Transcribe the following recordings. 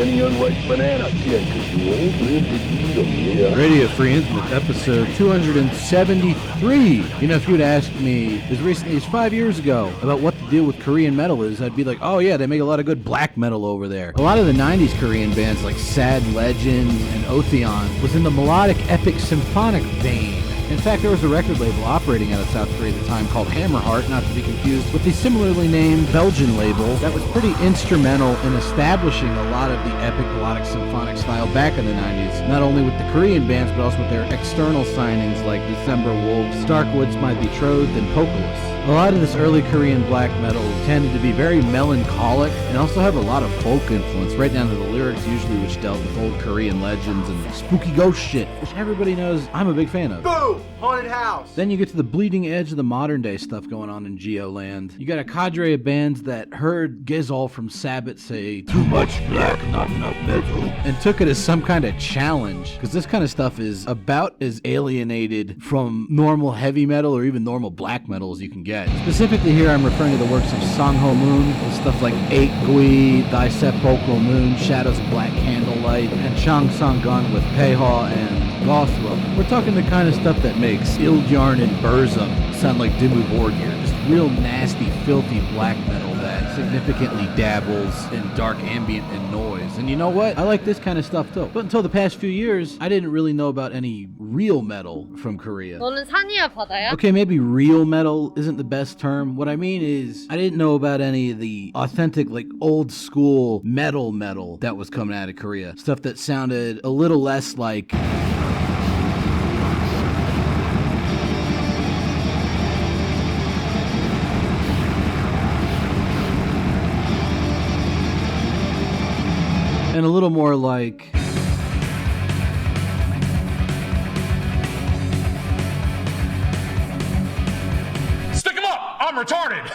any unripe banana yet, because you won't live to eat them, yeah. Radio Free Intimate, episode 273. You know, if you'd asked me as recently as 5 years ago about what the deal with Korean metal is, I'd be like, oh yeah, they make a lot of good black metal over there. A lot of the 90s Korean bands like Sad Legends and Otheon was in the melodic epic symphonic vein. In fact, there was a record label operating out of South Korea at the time called Hammerheart, not to be confused with the similarly named Belgian label that was pretty instrumental in establishing a lot of the epic melodic symphonic style back in the 90s, not only with the Korean bands, but also with their external signings like December Wolves, Starkwood's My Betrothed, and Pokolus. A lot of this early Korean black metal tended to be very melancholic and also have a lot of folk influence, right down to the lyrics usually, which dealt with old Korean legends and spooky ghost shit, which everybody knows I'm a big fan of. Boom! Haunted house! Then you get to the bleeding edge of the modern day stuff going on in Geoland. You got a cadre of bands that heard Gizol from Sabbath say, "Too much black, not enough metal," and took it as some kind of challenge, because this kind of stuff is about as alienated from normal heavy metal or even normal black metal as you can get. Specifically here, I'm referring to the works of Song Ho Moon, with stuff like Eight Gui, Thy Sepulchral Moon, Shadows of Black Candlelight, and Chang Sang Gun with Peha and Gothro. We're talking the kind of stuff that makes Ildjarn and Burzum sound like Dimmu Borgir. Just real nasty, filthy black metal that significantly dabbles in dark ambient and noise. And you know what? I like this kind of stuff too. But until the past few years, I didn't really know about any real metal from Korea. 너는 산이야 바다야? Okay, maybe real metal isn't the best term. What I mean is, I didn't know about any of the authentic, like, old school metal that was coming out of Korea. Stuff that sounded a little less like... and a little more like... Stick 'em up! I'm retarded!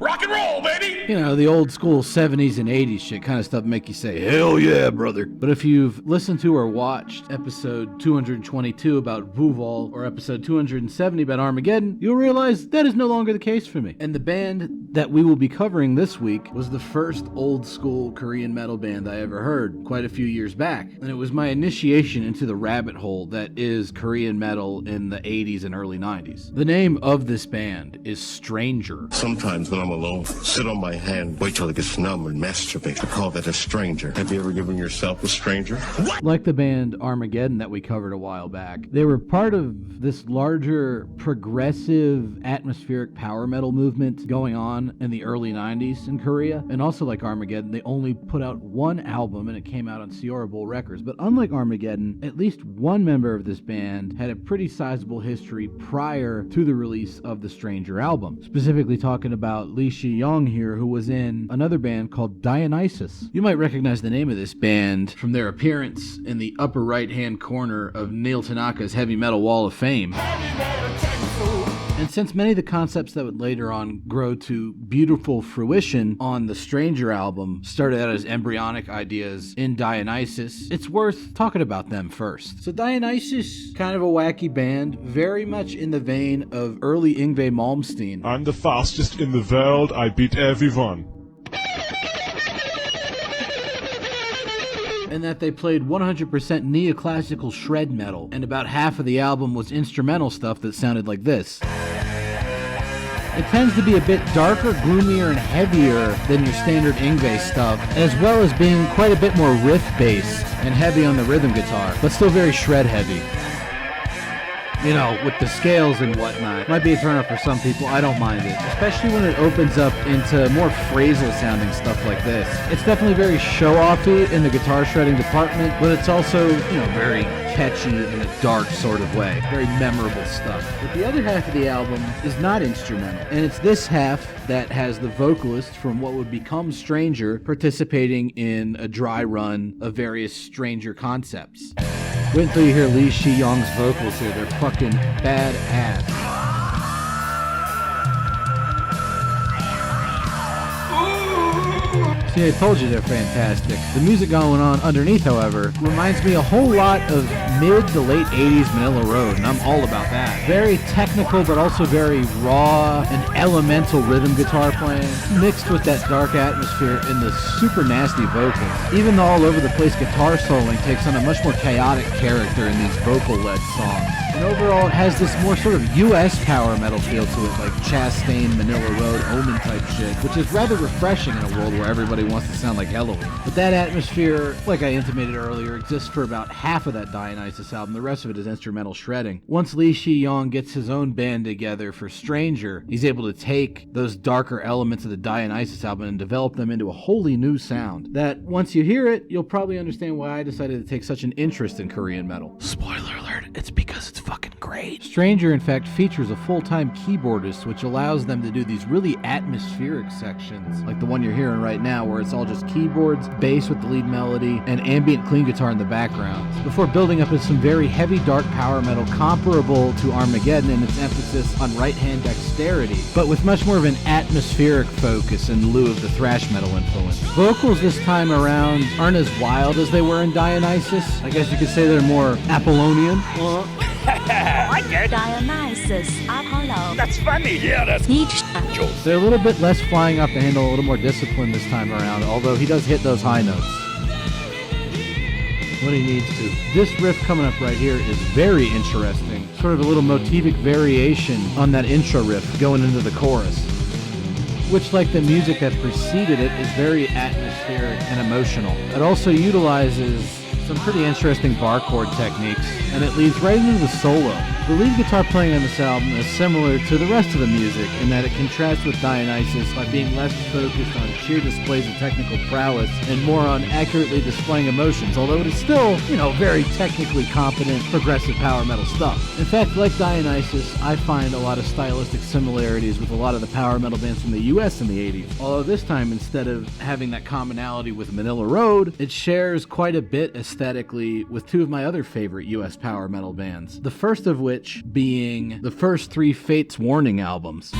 Rock and roll, baby! You know, the old school 70s and 80s shit kind of stuff make you say, hell yeah, brother. But if you've listened to or watched episode 222 about Vuvol or episode 270 about Armageddon, you'll realize that is no longer the case for me. And the band that we will be covering this week was the first old school Korean metal band I ever heard quite a few years back. And it was my initiation into the rabbit hole that is Korean metal in the 80s and early 90s. The name of this band is Stranger. Sometimes when I'm alone, sit on my hand, wait till it gets numb and masturbate. I call that a stranger. Have you ever given yourself a stranger? What? Like the band Armageddon that we covered a while back, they were part of this larger progressive atmospheric power metal movement going on in the early 90s in Korea. And also like Armageddon, they only put out one album and it came out on Sierra Bull Records. But unlike Armageddon, at least one member of this band had a pretty sizable history prior to the release of the Stranger album. Specifically talking about Lee Shi-young here, who was in another band called Dionysus. You might recognize the name of this band from their appearance in the upper right-hand corner of Neil Tanaka's Heavy Metal Wall of Fame. And since many of the concepts that would later on grow to beautiful fruition on the Stranger album started out as embryonic ideas in Dionysus, it's worth talking about them first. So Dionysus, kind of a wacky band, very much in the vein of early Yngwie Malmsteen. I'm the fastest in the world, I beat everyone. And that they played 100% neoclassical shred metal, and about half of the album was instrumental stuff that sounded like this. It tends to be a bit darker, gloomier, and heavier than your standard Yngwie stuff, as well as being quite a bit more riff-based and heavy on the rhythm guitar, but still very shred-heavy. You know, with the scales and whatnot. Might be a turn-off for some people, I don't mind it. Especially when it opens up into more phrasal-sounding stuff like this. It's definitely very show-offy in the guitar shredding department, but it's also, you know, very catchy in a dark sort of way. Very memorable stuff. But the other half of the album is not instrumental, and it's this half that has the vocalist from what would become Stranger participating in a dry run of various Stranger concepts. Wait until you hear Lee Shi-young's vocals here. They're fucking badass. So See, I told you they're fantastic. The music going on underneath, however, reminds me a whole lot of mid to late 80s Manila Road, and I'm all about that. Very technical, but also very raw and elemental rhythm guitar playing, mixed with that dark atmosphere and the super nasty vocals. Even the all-over-the-place guitar soloing takes on a much more chaotic character in these vocal-led songs. And overall, it has this more sort of U.S. power metal feel to it, like Chastain, Manila Road, Omen type shit, which is rather refreshing in a world where everybody wants to sound like Halloween. But that atmosphere, like I intimated earlier, exists for about half of that Dionysus album. The rest of it is instrumental shredding. Once Lee Shi-yong gets his own band together for Stranger, he's able to take those darker elements of the Dionysus album and develop them into a wholly new sound that, once you hear it, you'll probably understand why I decided to take such an interest in Korean metal. Spoiler alert, it's because it's fucking great. Stranger, in fact, features a full-time keyboardist, which allows them to do these really atmospheric sections, like the one you're hearing right now, where it's all just keyboards, bass with the lead melody, and ambient clean guitar in the background, before building up into some very heavy dark power metal comparable to Armageddon in its emphasis on right-hand dexterity, but with much more of an atmospheric focus in lieu of the thrash metal influence. Vocals this time around aren't as wild as they were in Dionysus. I guess you could say they're more Apollonian. I get Dionysus, Apollo. That's funny. Yeah, that's They're a little bit less flying off the handle, a little more disciplined this time around, although he does hit those high notes when he needs to. This riff coming up right here is very interesting. Sort of a little motivic variation on that intro riff going into the chorus, which, like the music that preceded it, is very atmospheric and emotional. It also utilizes some pretty interesting bar chord techniques, and it leads right into the solo. The lead guitar playing on this album is similar to the rest of the music in that it contrasts with Dionysus by being less focused on sheer displays of technical prowess and more on accurately displaying emotions, although it is still, very technically competent, progressive power metal stuff. In fact, like Dionysus, I find a lot of stylistic similarities with a lot of the power metal bands from the US in the 80s, although this time, instead of having that commonality with Manila Road, it shares quite a bit aesthetically with two of my other favorite US power metal bands. The first of which being the first three Fates Warning albums,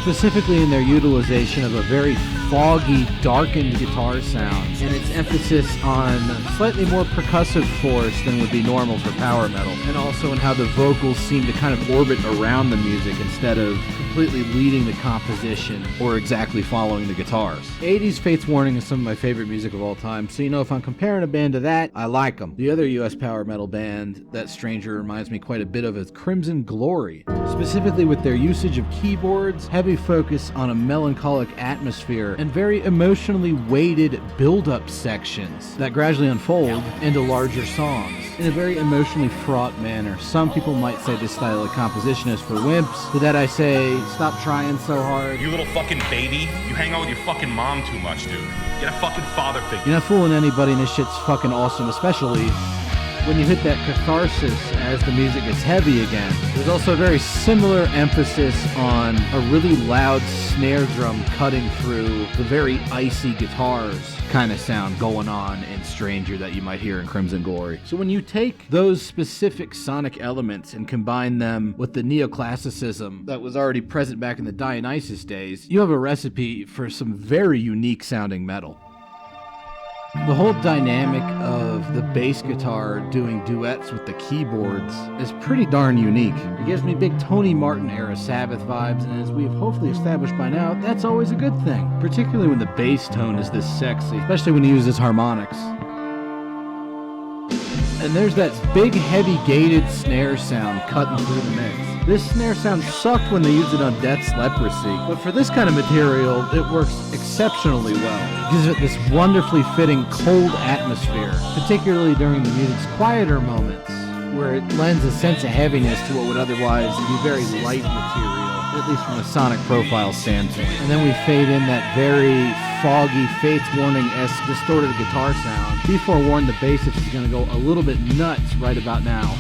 specifically in their utilization of a very foggy, darkened guitar sound and its emphasis on slightly more percussive force than would be normal for power metal, and also in how the vocals seem to kind of orbit around the music instead of completely leading the composition or exactly following the guitars. 80s Fates Warning is some of my favorite music of all time, so if I'm comparing a band to that, I like them. The other US power metal band that Stranger reminds me quite a bit of is Crimson Glory, specifically with their usage of keyboards, heavy focus on a melancholic atmosphere, and very emotionally weighted build-up sections that gradually unfold into larger songs in a very emotionally fraught manner. Some people might say this style of composition is for wimps. To that I say, stop trying so hard. You little fucking baby. You hang out with your fucking mom too much, dude. Get a fucking father figure. You're not fooling anybody, and this shit's fucking awesome, especially when you hit that catharsis as the music gets heavy again. There's also a very similar emphasis on a really loud snare drum cutting through the very icy guitars kind of sound going on in Stranger that you might hear in Crimson Glory. So when you take those specific sonic elements and combine them with the neoclassicism that was already present back in the Dionysus days, you have a recipe for some very unique sounding metal. The whole dynamic of the bass guitar doing duets with the keyboards is pretty darn unique. It gives me big Tony Martin era Sabbath vibes, and as we've hopefully established by now, that's always a good thing, particularly when the bass tone is this sexy, especially when he uses harmonics. And there's that big heavy gated snare sound cutting through the mix. This snare sound sucked when they used it on Death's Leprosy, but for this kind of material, it works exceptionally well. It gives it this wonderfully fitting cold atmosphere, particularly during the music's quieter moments, where it lends a sense of heaviness to what would otherwise be very light material, at least from a sonic profile standpoint. And then we fade in that very foggy, Fates Warning-esque distorted guitar sound. Be forewarned, the bassist is going to go a little bit nuts right about now.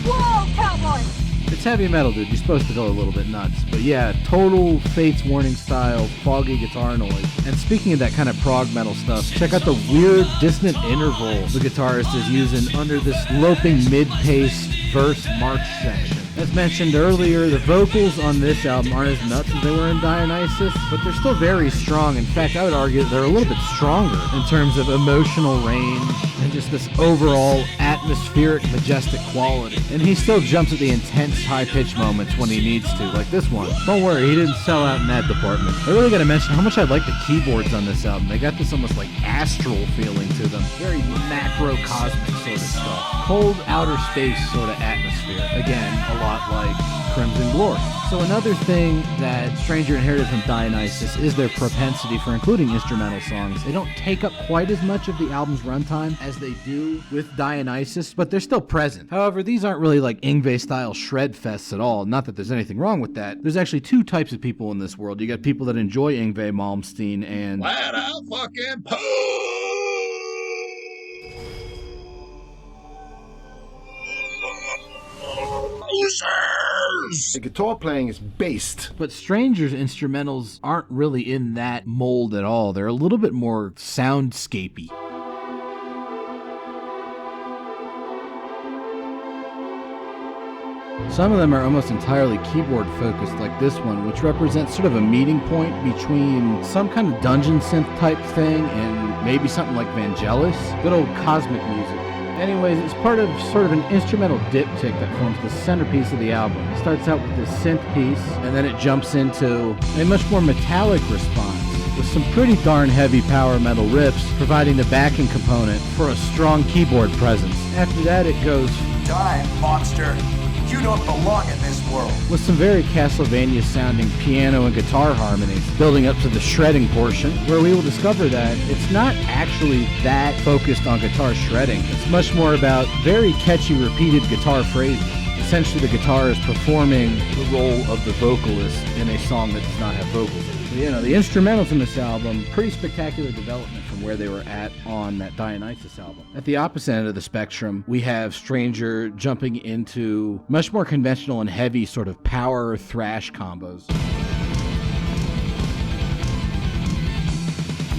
Whoa, cowboy! It's heavy metal, dude. You're supposed to go a little bit nuts. But yeah, total Fates Warning style, foggy guitar noise. And speaking of that kind of prog metal stuff, check out the weird dissonant interval the guitarist is using under this loping mid-paced verse march section. As mentioned earlier, the vocals on this album aren't as nuts as they were in Dionysus, but they're still very strong. In fact, I would argue that they're a little bit stronger in terms of emotional range and just this overall atmospheric, majestic quality. And he still jumps at the intense, high-pitched moments when he needs to, like this one. Don't worry, he didn't sell out in that department. I really gotta mention how much I like the keyboards on this album. They got this almost like astral feeling to them. Very macrocosmic sort of stuff. Cold outer space sort of atmosphere. Again, a lot like Crimson Glory. So another thing that Stranger inherited from Dionysus is their propensity for including instrumental songs. They don't take up quite as much of the album's runtime as they do with Dionysus, but they're still present. However, these aren't really like Yngwie-style shred fests at all. Not that there's anything wrong with that. There's actually two types of people in this world. You got people that enjoy Yngwie Malmsteen and... Flat out fucking poo! The guitar playing is based. But Stranger's instrumentals aren't really in that mold at all. They're a little bit more soundscapey. Some of them are almost entirely keyboard focused, like this one, which represents sort of a meeting point between some kind of dungeon synth type thing and maybe something like Vangelis. Good old cosmic music. Anyways, it's part of sort of an instrumental diptych that forms the centerpiece of the album. It starts out with this synth piece, and then it jumps into a much more metallic response, with some pretty darn heavy power metal riffs, providing the backing component for a strong keyboard presence. After that, it goes, Die, monster! You don't belong in this world! with some very Castlevania-sounding piano and guitar harmonies, building up to the shredding portion, where we will discover that it's not actually that focused on guitar shredding. It's much more about very catchy, repeated guitar phrases. Essentially, the guitar is performing the role of the vocalist in a song that does not have vocals in it. You know, the instrumentals in this album, pretty spectacular development from where they were at on that Dionysus album. At the opposite end of the spectrum, we have Stranger jumping into much more conventional and heavy sort of power thrash combos.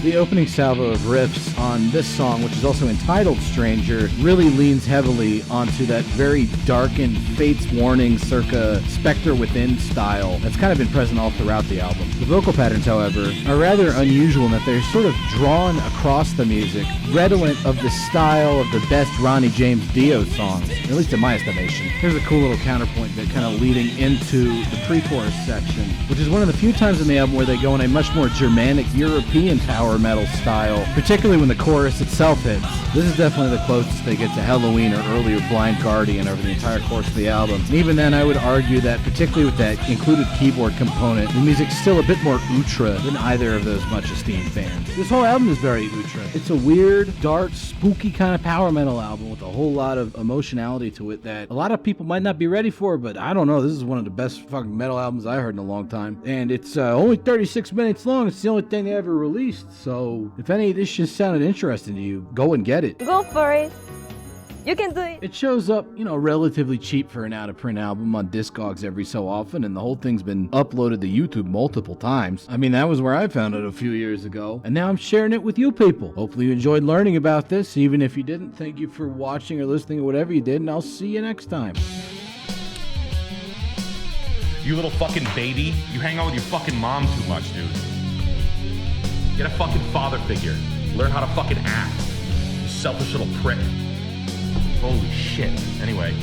The opening salvo of riffs on this song, which is also entitled Stranger, really leans heavily onto that very darkened Fate's Warning circa Spectre Within style that's kind of been present all throughout the album. The vocal patterns, however, are rather unusual in that they're sort of drawn across the music, redolent of the style of the best Ronnie James Dio songs, at least in my estimation. Here's a cool little counterpoint bit kind of leading into the pre-chorus section, which is one of the few times in the album where they go in a much more Germanic European power metal style, particularly when the chorus itself hits. This is definitely the closest they get to Halloween or earlier Blind Guardian over the entire course of the album. And even then, I would argue that, particularly with that included keyboard component, the music's still a bit more ultra than either of those much esteemed bands. This whole album is very ultra. It's a weird, dark, spooky kind of power metal album with a whole lot of emotionality to it that a lot of people might not be ready for, but I don't know. This is one of the best fucking metal albums I heard in a long time. And it's only 36 minutes long. It's the only thing they ever released. So if any of this just sounded interesting to you, go and get it. Go for it. You can do it. It shows up, relatively cheap for an out-of-print album on Discogs every so often, and the whole thing's been uploaded to YouTube multiple times. I mean, that was where I found it a few years ago, and now I'm sharing it with you people. Hopefully you enjoyed learning about this. Even if you didn't, thank you for watching or listening or whatever you did, and I'll see you next time. You little fucking baby. You hang out with your fucking mom too much, dude. Get a fucking father figure. Learn how to fucking act. You selfish little prick. Holy shit. Anyway.